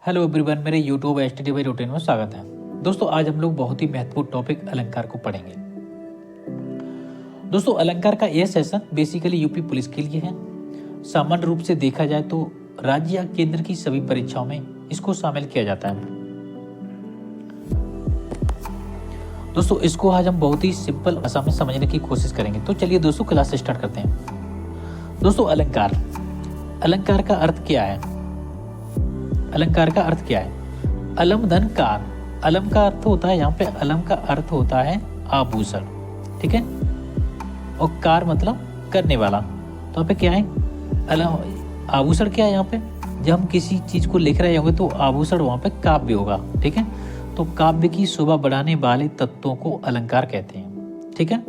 Hello everyone, मेरे YouTube HTTP routine में स्वागत है। दोस्तों, आज हम लोग बहुत ही महत्वपूर्ण टॉपिक अलंकार को पढ़ेंगे। दोस्तों, अलंकार का यह सेशन बेसिकली यूपी पुलिस के लिए है। सामान्य रूप से देखा जाए तो राज्य या केंद्र की सभी परीक्षाओं में इसको शामिल किया जाता है। दोस्तों, इसको आज हम बहुत ही सिंपल भाषा में समझने की कोशिश करेंगे। तो चलिए दोस्तों, क्लास स्टार्ट करते हैं। दोस्तों, अलंकार का अर्थ क्या है? अलंकार का अर्थ क्या है? अलम धन कार। अलम का अर्थ होता है, यहाँ पे अलम का अर्थ होता है आभूषण, ठीक है। और कार मतलब करने वाला। तो यहाँ पे क्या है? अलम आभूषण क्या है? यहाँ पे जब हम किसी चीज को लिख रहे होंगे तो आभूषण वहाँ पे काव्य होगा, ठीक है। तो काव्य की शोभा बढ़ाने वाले तत्वों को अलंकार कहते हैं, ठीक है।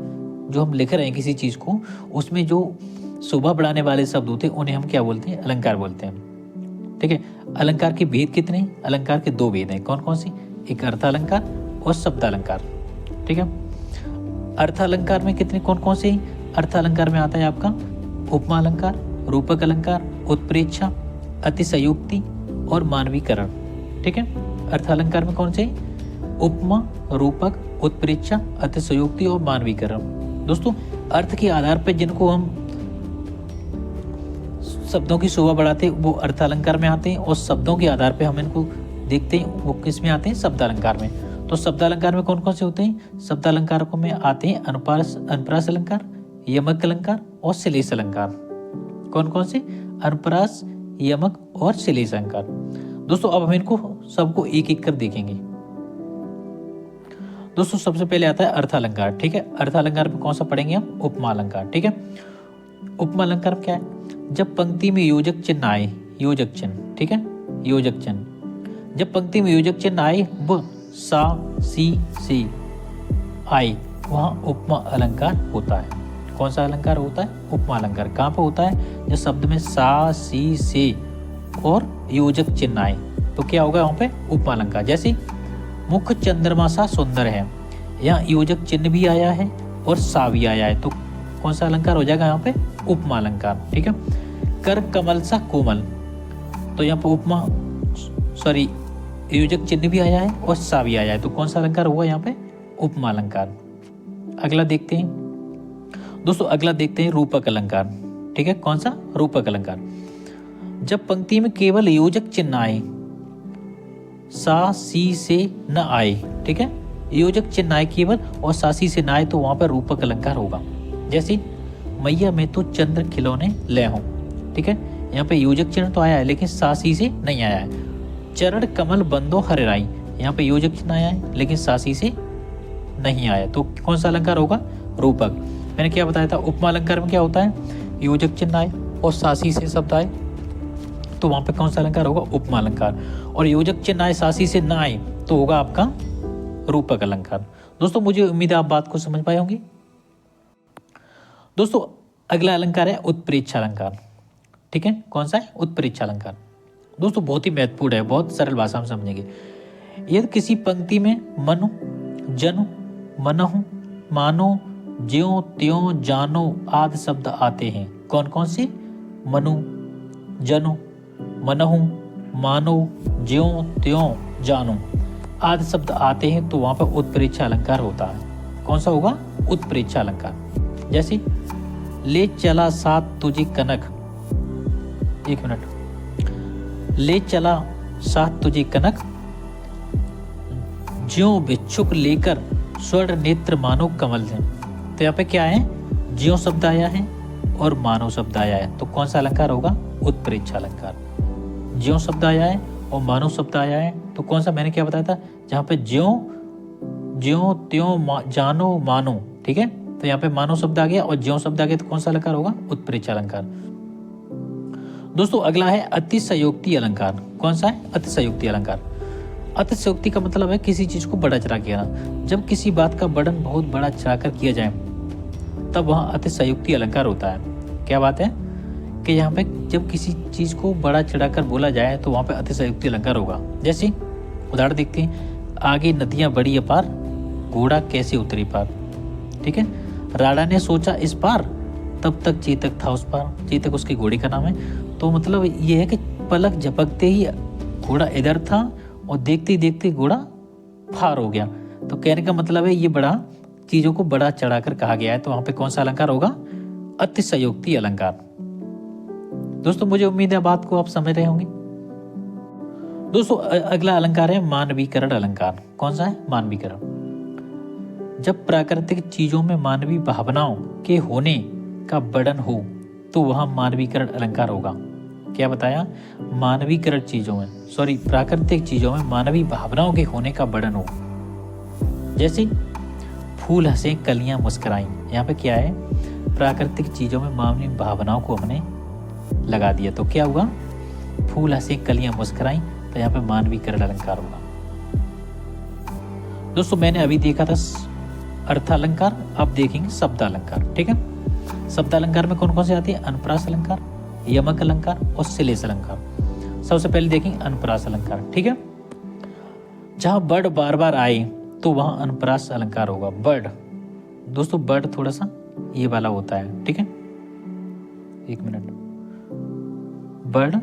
जो हम लिख रहे हैं किसी चीज को, उसमें जो शोभा बढ़ाने वाले शब्द होते हैं उन्हें हम क्या बोलते हैं? अलंकार बोलते हैं, ठीक है। अलंकार के भेद कितने हैं? अलंकार के दो भेद हैं। कौन कौन सी? एक अर्थालंकार और शब्दालंकार, ठीक है। अर्थालंकार में कितने कौन कौन से? अर्थालंकार में आता है आपका उपमा अलंकार, रूपक अलंकार, उत्प्रेक्षा, अतिशयोक्ति और मानवीकरण, ठीक है। अर्थालंकार में कौन से? उपमा, रूपक, उत्प्रेक्षा, अतिशयोक्ति और मानवीकरण। दोस्तों, अर्थ के आधार पर जिनको हम शब्दों की शोभा बढ़ाते हैं वो अर्थालंकार में आते हैं, और शब्दों के आधार पे हम इनको देखते हैं वो किस में आते हैं? शब्दालंकार में। तो शब्दालंकार में कौन कौन से होते हैं? शब्दालंकार में आते हैं अनुप्रास अलंकार, यमक अलंकार और श्लेष अलंकार। कौन कौन से? अनुप्रास, यमक और श्लेष अलंकार। दोस्तों, अब हम इनको सबको एक एक कर देखेंगे। दोस्तों, सबसे पहले आता है अर्थालंकार, ठीक है। अर्थालंकार में कौन सा पढ़ेंगे हम? उपमा अलंकार, ठीक है। उपमा अलंकार क्या है? जब पंक्ति में योजक चिन्ह आए, योजक चिन्ह, ठीक है, योजक चिन्ह। जब पंक्ति में योजक चिन्ह आए वो सा, सी, से आए, वहां उपमा अलंकार होता है। कौन सा अलंकार होता है? उपमा अलंकार। कहाँ पर होता है? जब शब्द में सा, सी, से और योजक चिन्ह आए तो क्या होगा वहां पे? उपमा अलंकार। जैसे मुख चंद्रमा सा सुंदर है, यहाँ योजक चिन्ह भी आया है और सा भी आया है, तो कौन सा अलंकार हो जाएगा यहाँ पे? उपमा अलंकार, ठीक है। कर कमल सा कोमल, तो यहाँ पे उपमा योजक चिन्ह भी आया है और सा भी आया है, तो कौन सा अलंकार हुआ यहाँ पे? उपमा अलंकार। अगला देखते हैं दोस्तों, अगला देखते हैं रूपक अलंकार, ठीक है। कौन सा? रूपक अलंकार। जब पंक्ति में केवल योजक चिन्ह आए, सा, सी, से न आए, ठीक है, योजक चिन्ह आए केवल और सा, सी से न आए तो वहां पर रूपक अलंकार होगा। जैसे मैया मैं तो चंद्र खिलौने ले हूं, ठीक है। यहाँ पे योजक चिन्ह तो आया है लेकिन सासी से नहीं आया है। चरण कमल बंदो हरिराई, यहाँ पे योजक चिन्ह आया है लेकिन सासी से नहीं आया, तो कौन सा अलंकार होगा? रूपक। मैंने क्या बताया था? उपमा अलंकार में क्या होता है? योजक चिन्ह आए और सासी से शब्द आए तो वहां पे कौन सा अलंकार होगा? उपमा अलंकार। और योजक चिन्ह आए सासी से ना आए तो होगा आपका रूपक अलंकार। दोस्तों, मुझे उम्मीद है आप बात को समझ पाए होंगे। दोस्तों, अगला अलंकार है उत्प्रेक्षा अलंकार, ठीक है। कौन सा है? उत्प्रेक्षा अलंकार। दोस्तों, बहुत ही महत्वपूर्ण है, बहुत सरल भाषा में समझेंगे। यदि किसी पंक्ति में मनु, जनु, मनहु, मानो, ज्यों, त्यों, जानो आदि शब्द आते हैं। कौन कौन से? मनु, जनु, मनहु, मानो, ज्यों, त्यों, जानो आदि शब्द आते हैं तो वहां पर उत्प्रेक्षा अलंकार होता है। कौन सा होगा? उत्प्रेक्षा अलंकार। जैसे ले चला साथ तुझे कनक, एक मिनट, ले चला साथ तुझे कनक, ज्यों भिक्षुक लेकर स्वर्ण नेत्र मानो कमल से। तो यहाँ पे क्या है? ज्यों शब्द आया है और मानव शब्द आया है, तो कौन सा अलंकार होगा? उत्प्रेक्षा अलंकार। ज्यों शब्द आया है और मानव शब्द आया है, तो कौन सा? मैंने क्या बताया था? जहाँ पे ज्यों, ज्यों, त्यों, जानो, मानो, ठीक है, तो यहाँ पे मानव शब्द आ गया और ज्यों शब्द आ गया, तो कौन सा अलंकार होगा? उत्प्रेक्षा अलंकार। दोस्तों, अगला है अतिशयोक्ति अलंकार। कौन सा है? अतिशयोक्ति अलंकार। अतिशयोक्ति का मतलब है किसी चीज को बड़ा चढ़ा किया। जब किसी बात का वर्णन बहुत बड़ा चढ़ाकर किया जाए तब वहां अतिशयोक्ति अलंकार होता है। क्या बात है कि यहाँ पे जब किसी चीज को बड़ा चढ़ाकर बोला जाए तो वहां पे अतिशयोक्ति अलंकार होगा। जैसे उदाहरण देखते हैं, आगे नदियां बड़ी अपार, घोड़ा कैसे उतरी पार, ठीक है। राणा ने सोचा इस पार, तब तक चेतक था उस पार। चेतक उसके घोड़े का नाम है। तो मतलब ये है कि पलक झपकते ही घोड़ा इधर था और देखते ही देखते घोड़ा फार हो गया। तो कहने का मतलब है ये बड़ा चीजों को बड़ा चढ़ाकर कहा गया है। तो वहां पे कौन सा अलंकार होगा? अतिशयोक्ति अलंकार। दोस्तों मुझे उम्मीद है बात को आप समझ रहे होंगे। दोस्तों अगला अलंकार है मानवीकरण अलंकार। कौन सा है? मानवीकरण। जब प्राकृतिक चीजों में मानवीय भावनाओं के होने का वर्णन हो तो वह मानवीकरण अलंकार होगा। क्या बताया? मानवीकरण चीजों में, सॉरी, प्राकृतिक चीजों में मानवीय भावनाओं के होने का वर्णन हो। जैसे फूल हंसे कलियां मुस्कुराई। यहाँ पे क्या है? प्राकृतिक चीजों में मानवीय भावनाओं को हमने लगा दिया तो क्या हुआ? फूल हंसे कलियां मुस्कुराई। तो यहाँ पे मानवीकरण अलंकार होगा। दोस्तों मैंने अभी देखा था अर्थालंकार, अब देखेंगे शब्दालंकार। ठीक है, शब्दालंकार में कौन कौन से आते हैं? अनुप्रास अलंकार, यमक अलंकार और श्लेष अलंकार। सबसे पहले देखेंगे अनुप्रास अलंकार। ठीक है, जहां वर्ड बार बार आए तो वहां अनुप्रास अलंकार होगा। वर्ड, दोस्तों वर्ड थोड़ा सा ये वाला होता है। ठीक है, एक मिनट, वर्ड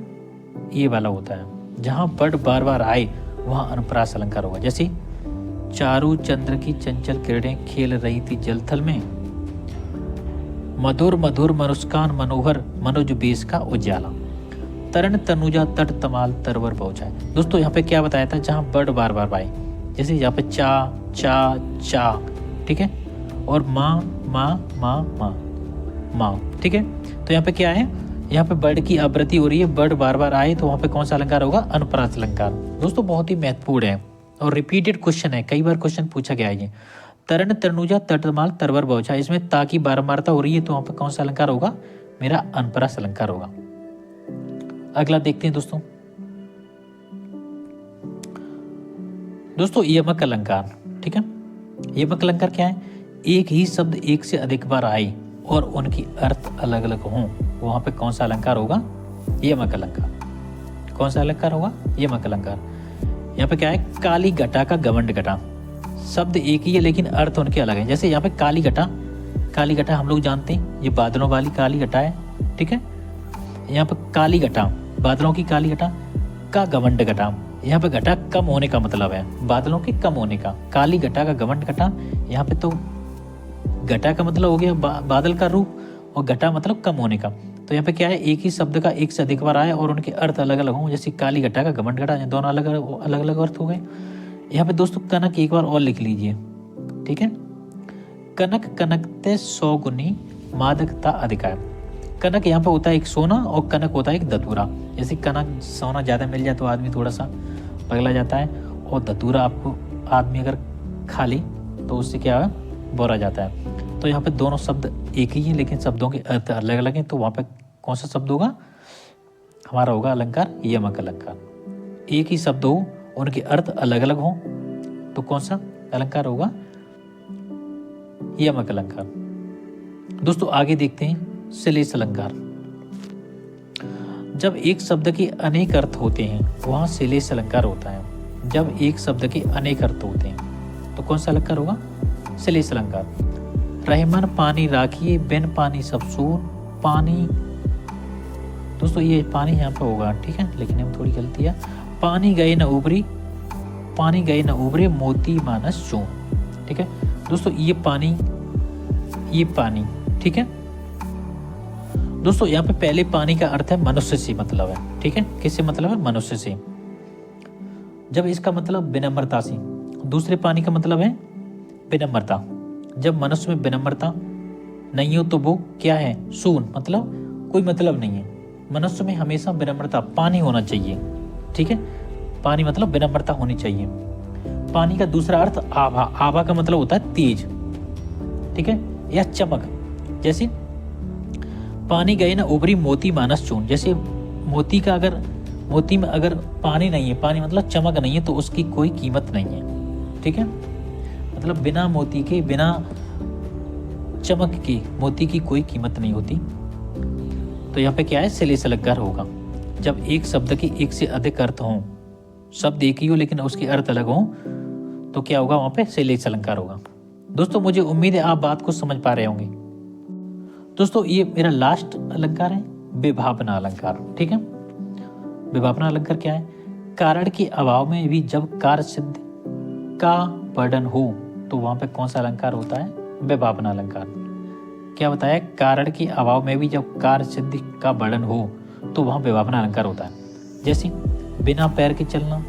ये वाला होता है। जहां वर्ड बार बार आए वहां अनुप्रास अलंकार होगा। जैसे चारू चंद्र की चंचल किरणें खेल रही थी जलथल में, मधुर मधुर मनुष्कान मनोहर मनोज बेस का उजाला, तरण तनुजा तट तमाल तरवर पहुंचाए। दोस्तों यहाँ पे क्या बताया था? जहां वर्ड बार बार आए, जैसे यहाँ पे चा चा चा, ठीक है, और माँ माँ माँ माँ माँ। ठीक है, तो यहाँ पे क्या है? यहाँ पे वर्ड की आवृत्ति हो रही है, वर्ड बार बार आए तो वहां पे कौन सा अलंकार होगा? अनुप्रास अलंकार। दोस्तों बहुत ही महत्वपूर्ण है और रिपीटेड क्वेश्चन है, कई बार क्वेश्चन पूछा गया है ये। तरण तनुजा तटमाल तरवर बहुचा, इसमें ता की बारंबारता हो रही है तो वहां पे कौन सा अलंकार होगा? मेरा अनुप्रास अलंकार होगा। अगला देखते हैं दोस्तों। दोस्तों यमक अलंकार। ठीक है, यमक अलंकार क्या है? एक ही शब्द एक से अधिक बार आए और उनकी अर्थ अलग अलग हों, वहां पे कौन सा अलंकार होगा? यमक अलंकार। कौन सा अलंकार होगा? यमक अलंकार। यहाँ पे क्या है? काली घटा का घमंड घटा, शब्द एक ही है लेकिन अर्थ उनके अलग है। जैसे यहाँ पे काली घटा, काली घटा हम लोग जानते हैं ये बादलों वाली काली घटा है। ठीक है, यहाँ पे काली घटा, बादलों की काली घटा का घमंड घटा, यहाँ पे घटा कम होने का मतलब है, बादलों के कम होने का। काली घटा का घमंड घटा, यहाँ पे तो घटा का मतलब हो गया बादल का रूप और घटा मतलब कम होने का। तो यहाँ पे क्या है? एक ही शब्द का एक से अधिक बार आए और उनके अर्थ अलग अलग हों। जैसे काली घटा का घमंड घटा, दोनों अलग अलग अर्थ हो गए। यहाँ पे दोस्तों कनक एक बार और लिख लीजिए। ठीक है, कनक कनकते 100 गुनी मादकता अधिकार। कनक यहाँ पे होता है एक सोना और कनक होता है एक धतूरा। जैसे कनक सोना ज्यादा मिल जाए तो आदमी थोड़ा सा पगला जाता है, और धतूरा आपको आदमी अगर खा ले तो उससे क्या है? बोरा जाता है। तो यहाँ पे दोनों शब्द एक ही है लेकिन शब्दों के अर्थ अलग अलग हैं, तो वहां पे कौन सा शब्द होगा? हमारा होगा अलंकार यमक अलंकार। एक ही शब्द हो, उनके अर्थ अलग अलग हों, तो कौन सा अलंकार होगा? यमक अलंकार। दोस्तों आगे देखते हैं श्लेष अलंकार। जब एक शब्द के अनेक अर्थ होते हैं वहां श्लेष अलंकार होता है। जब एक शब्द के अनेक अर्थ होते हैं तो कौन सा अलंकार होगा? श्लेष अलंकार। रहमान पानी राखिए बिन पानी सब सून पानी। दोस्तों ये पानी यहाँ पे होगा, ठीक है, लेकिन हम थोड़ी गलती है। पानी गए न उबरी, पानी गए न उबरे मोती मानस चून। ठीक है दोस्तों, ये पानी, ठीक है दोस्तों। यहाँ पे पहले पानी का अर्थ है मनुष्य से मतलब है। ठीक है, किससे मतलब है? मनुष्य से। जब इसका मतलब विनम्रता से। दूसरे पानी का मतलब है विनम्रता। जब मनुष्य में विनम्रता नहीं हो तो वो क्या है? शून्य, मतलब कोई मतलब नहीं है। मनुष्य में हमेशा विनम्रता, पानी होना चाहिए। ठीक है, पानी मतलब विनम्रता होनी चाहिए। पानी का दूसरा अर्थ आभा। आभा का मतलब होता है तेज, ठीक है, या चमक। जैसे पानी गए ना उबरी मोती मानस चून। जैसे मोती का अगर, मोती में अगर पानी नहीं है, पानी मतलब चमक नहीं है, तो उसकी कोई कीमत नहीं है। ठीक है, मतलब बिना मोती के, बिना चमक के मोती की कोई कीमत नहीं होती। तो यहाँ पे क्या है? श्लेष अलंकार होगा। जब एक शब्द के एक से अधिक अर्थ हों, शब्द एक ही हो लेकिन उसके अर्थ अलग हों, तो क्या होगा? वहां पे श्लेष अलंकार होगा। दोस्तों मुझे उम्मीद है आप बात को समझ पा रहे होंगे। दोस्तों ये मेरा लास्ट अलंकार है विभावना अलंकार। ठीक है, विभावना अलंकार क्या है? कारण के अभाव में भी जब कार्य सिद्धि का वर्णन हो तो वहां पे कौन सा अलंकार होता है? विभावना अलंकार। क्या बताया? कारण के अभाव में भी जब कार्य सिद्धि का वर्णन हो तो वहां विभावना अलंकार होता है। जैसे बिना पैर के चलना,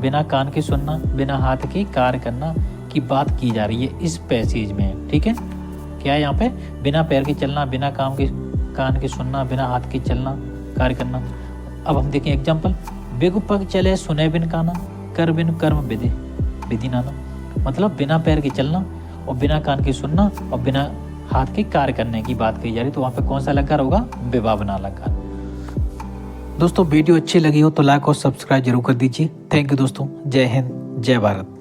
बिना कान के सुनना, बिना हाथ के कार्य करना की बात की जा रही है इस पैसेज में। ठीक है, क्या है यहाँ पे? बिना पैर के चलना, बिना कान के सुनना, बिना हाथ के चलना, कार्य करना। अब हम देखें एग्जाम्पल। बिगु पग चले सुने बिन काना, कर बिन कर्म विधि नाना। मतलब बिना पैर के चलना और बिना कान के सुनना और बिना हाथ के कार्य करने की बात कही जा रही, तो वहाँ पे कौन सा अलंकार होगा? विभावना अलंकार। दोस्तों वीडियो अच्छी लगी हो तो लाइक और सब्सक्राइब जरूर कर दीजिए। थैंक यू दोस्तों। जय हिंद, जय भारत।